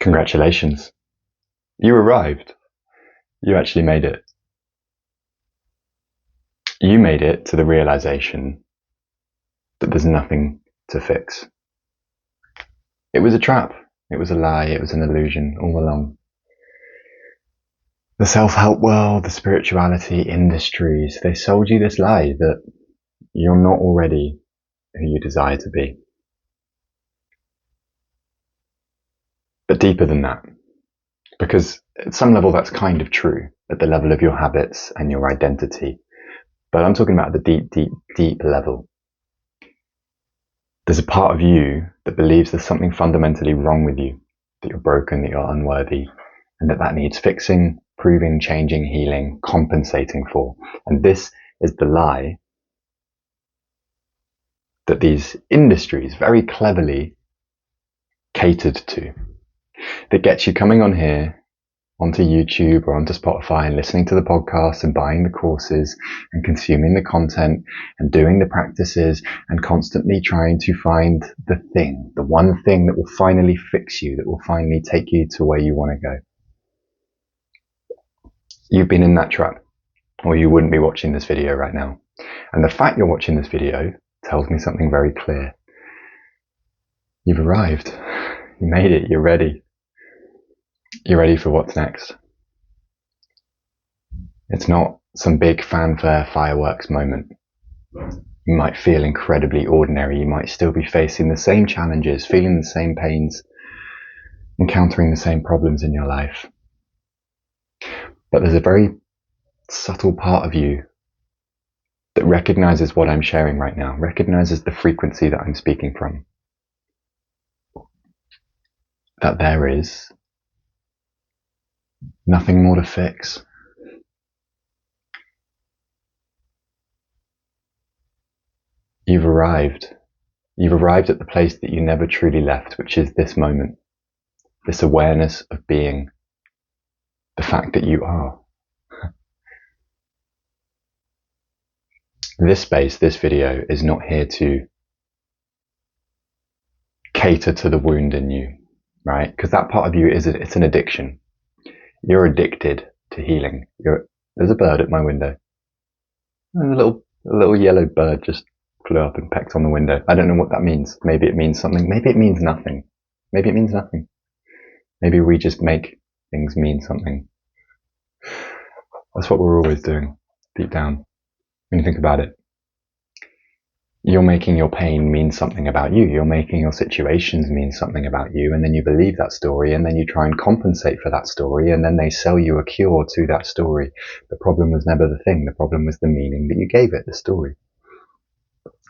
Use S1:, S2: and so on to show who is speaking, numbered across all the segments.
S1: Congratulations. You arrived. You actually made it. You made it to the realization that there's nothing to fix. It was a trap. It was a lie. It was an illusion all along. The self-help world, the spirituality industries, they sold you this lie that you're not already who you desire to be. But deeper than that, because at some level that's kind of true, at the level of your habits and your identity. But I'm talking about the deep, deep, deep level. There's a part of you that believes there's something fundamentally wrong with you, that you're broken, that you're unworthy, and that needs fixing, proving, changing, healing, compensating for. And this is the lie that these industries very cleverly catered to, that gets you coming on here, onto YouTube or onto Spotify and listening to the podcasts and buying the courses and consuming the content and doing the practices and constantly trying to find the thing, the one thing that will finally fix you, that will finally take you to where you want to go. You've been in that trap, or you wouldn't be watching this video right now. And the fact you're watching this video tells me something very clear. You've arrived. You made it. You're ready. You're ready for what's next. It's not some big fanfare fireworks moment. You might feel incredibly ordinary. You might still be facing the same challenges, feeling the same pains, encountering the same problems in your life. But there's a very subtle part of you that recognizes what I'm sharing right now, recognizes the frequency that I'm speaking from. That there is nothing more to fix. You've arrived. You've arrived at the place that you never truly left, which is this moment, this awareness of being, the fact that you are. This space, this video, is not here to cater to the wound in you, right? Because that part of you it's an addiction. You're addicted to healing. There's a bird at my window. And a little yellow bird just flew up and pecked on the window. I don't know what that means. Maybe it means something. Maybe it means nothing. Maybe it means nothing. Maybe we just make things mean something. That's what we're always doing, deep down. When you think about it, you're making your pain mean something about you. You're making your situations mean something about you, and then you believe that story, and then you try and compensate for that story, and then they sell you a cure to that story. The problem was never the thing. The problem was the meaning that you gave it, the story.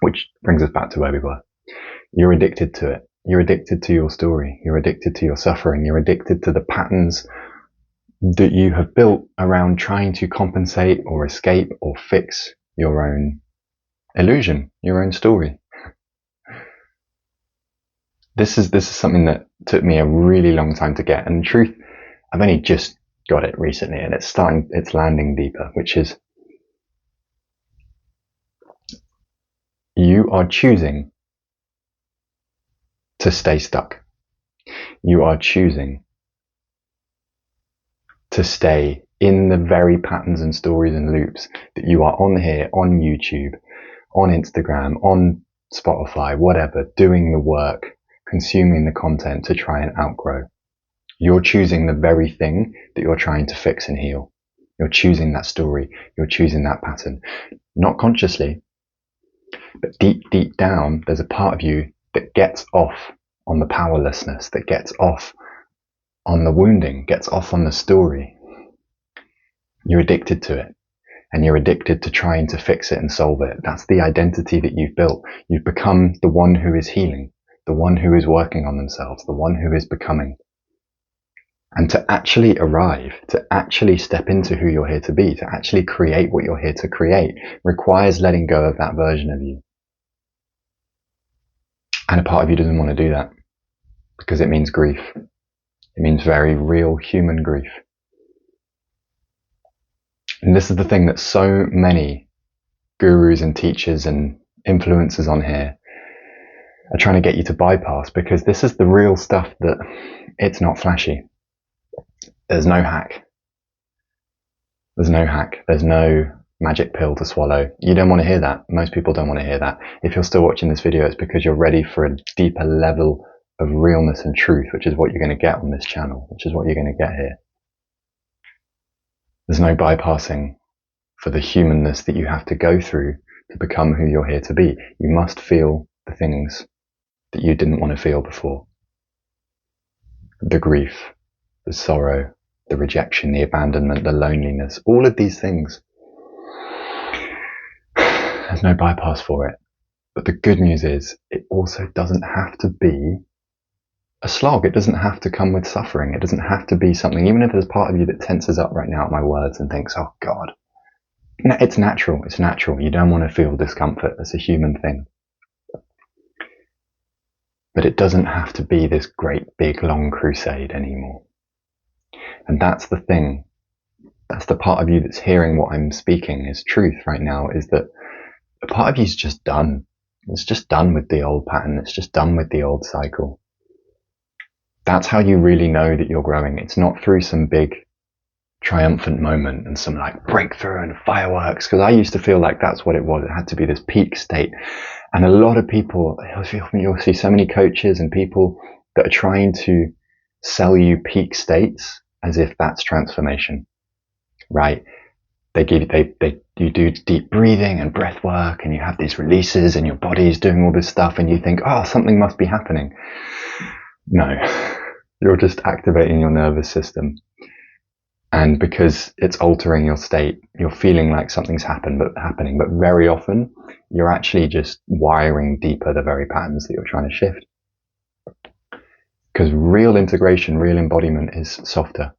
S1: Which brings us back to where we were. You're addicted to it. You're addicted to your story. You're addicted to your suffering. You're addicted to the patterns that you have built around trying to compensate or escape or fix your own illusion, your own story. This is something that took me a really long time to get, and in truth, I've only just got it recently, and it's landing deeper, which is you are choosing to stay stuck. You are choosing to stay in the very patterns and stories and loops that you are on here, on YouTube, on Instagram, on Spotify, whatever, doing the work, consuming the content to try and outgrow. You're choosing the very thing that you're trying to fix and heal. You're choosing that story. You're choosing that pattern. Not consciously, but deep, deep down, there's a part of you that gets off on the powerlessness, that gets off on the wounding, gets off on the story. You're addicted to it, and you're addicted to trying to fix it and solve it. That's the identity that you've built. You've become the one who is healing, the one who is working on themselves, the one who is becoming. And to actually arrive, to actually step into who you're here to be, to actually create what you're here to create, requires letting go of that version of you. And a part of you doesn't want to do that because it means grief. It means very real human grief. And this is the thing that so many gurus and teachers and influencers on here are trying to get you to bypass, because this is the real stuff that it's not flashy. There's no hack. There's no hack. There's no magic pill to swallow. You don't want to hear that. Most people don't want to hear that. If you're still watching this video, it's because you're ready for a deeper level of realness and truth, which is what you're going to get on this channel, which is what you're going to get here. There's no bypassing for the humanness that you have to go through to become who you're here to be. You must feel the things that you didn't want to feel before. The grief, the sorrow, the rejection, the abandonment, the loneliness, all of these things. There's no bypass for it. But the good news is, it also doesn't have to be a slog. It doesn't have to come with suffering. It doesn't have to be something, even if there's part of you that tenses up right now at my words and thinks, oh God. No, it's natural. It's natural. You don't want to feel discomfort. It's a human thing. But it doesn't have to be this great big long crusade anymore. And that's the thing. That's the part of you that's hearing what I'm speaking is truth right now, is that a part of you's just done. It's just done with the old pattern. It's just done with the old cycle. That's how you really know that you're growing. It's not through some big triumphant moment and some like breakthrough and fireworks, because I used to feel like that's what it was. It had to be this peak state. And a lot of people, you'll see so many coaches and people that are trying to sell you peak states as if that's transformation, right? You do deep breathing and breath work, and you have these releases and your body is doing all this stuff, and you think, oh, something must be happening. No, you're just activating your nervous system. And because it's altering your state, you're feeling like something's happening, but very often you're actually just wiring deeper the very patterns that you're trying to shift. Because real integration, real embodiment is softer,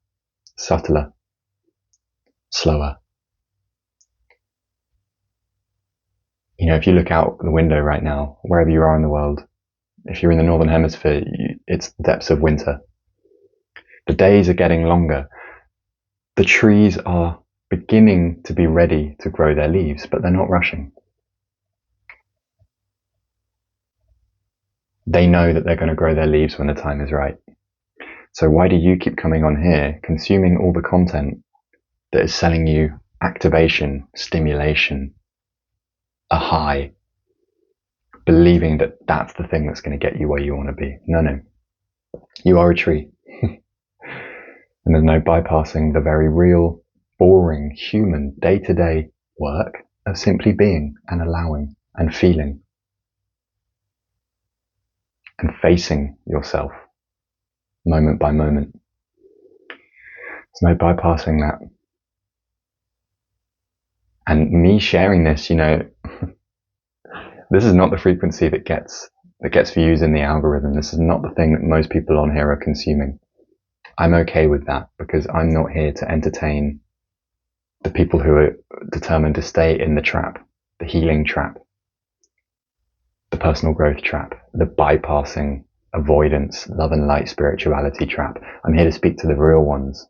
S1: subtler, slower. You know, if you look out the window right now, wherever you are in the world, if you're in the Northern Hemisphere, it's the depths of winter. The days are getting longer. The trees are beginning to be ready to grow their leaves, but they're not rushing. They know that they're going to grow their leaves when the time is right. So why do you keep coming on here, consuming all the content that is selling you activation, stimulation, a high, believing that that's the thing that's going to get you where you want to be? No. You are a tree. And there's no bypassing the very real, boring, human, day-to-day work of simply being and allowing and feeling and facing yourself moment by moment. There's no bypassing that. And me sharing this, you know, this is not the frequency that gets views in the algorithm. This is not the thing that most people on here are consuming. I'm okay with that, because I'm not here to entertain the people who are determined to stay in the trap, the healing trap, the personal growth trap, the bypassing, avoidance, love and light spirituality trap. I'm here to speak to the real ones,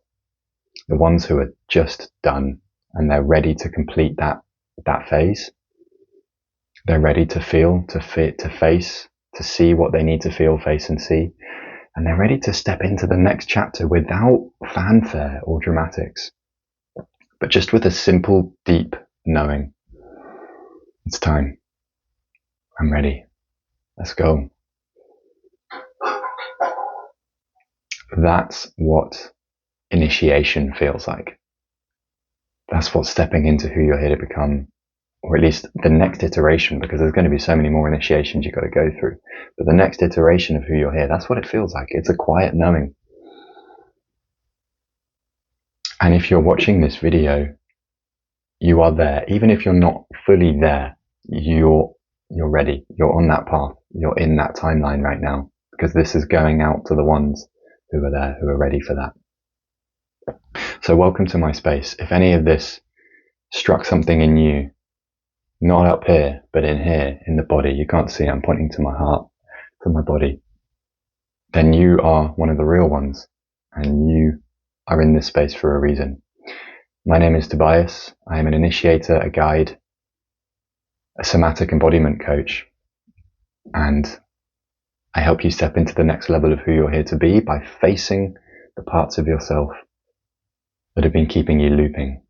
S1: the ones who are just done and they're ready to complete that phase. They're ready to feel, to face, to see what they need to feel, face and see. And they're ready to step into the next chapter without fanfare or dramatics, but just with a simple, deep knowing. It's time. I'm ready. Let's go. That's what initiation feels like. That's what stepping into who you're here to become, or at least the next iteration, because there's going to be so many more initiations you've got to go through. But the next iteration of who you're here, that's what it feels like. It's a quiet knowing. And if you're watching this video, you are there. Even if you're not fully there, you're ready. You're on that path. You're in that timeline right now, because this is going out to the ones who are there, who are ready for that. So welcome to my space. If any of this struck something in you, not up here, but in here, in the body, you can't see, I'm pointing to my heart, to my body, then you are one of the real ones, and you are in this space for a reason. My name is Tobias. I am an initiator, a guide, a somatic embodiment coach, and I help you step into the next level of who you're here to be by facing the parts of yourself that have been keeping you looping.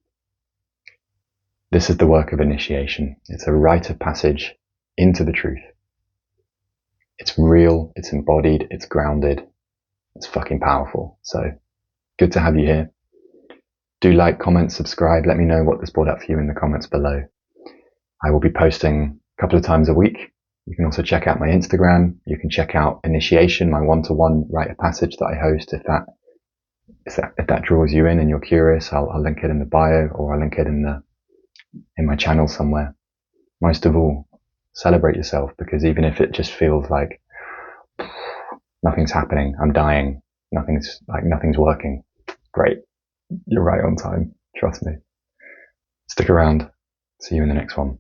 S1: This is the work of initiation. It's a rite of passage into the truth. It's real, it's embodied, it's grounded, it's fucking powerful. So good to have you here. Do like, comment, subscribe. Let me know what this brought up for you in the comments below. I will be posting a couple of times a week. You can also check out my Instagram. You can check out Initiation, my one-to-one rite of passage that I host. If that draws you in and you're curious, I'll link it in the bio, or I'll link it in my channel somewhere. Most of all, celebrate yourself, because even if it just feels like nothing's happening, I'm dying, nothing's working, great. You're right on time. Trust me. Stick around. See you in the next one.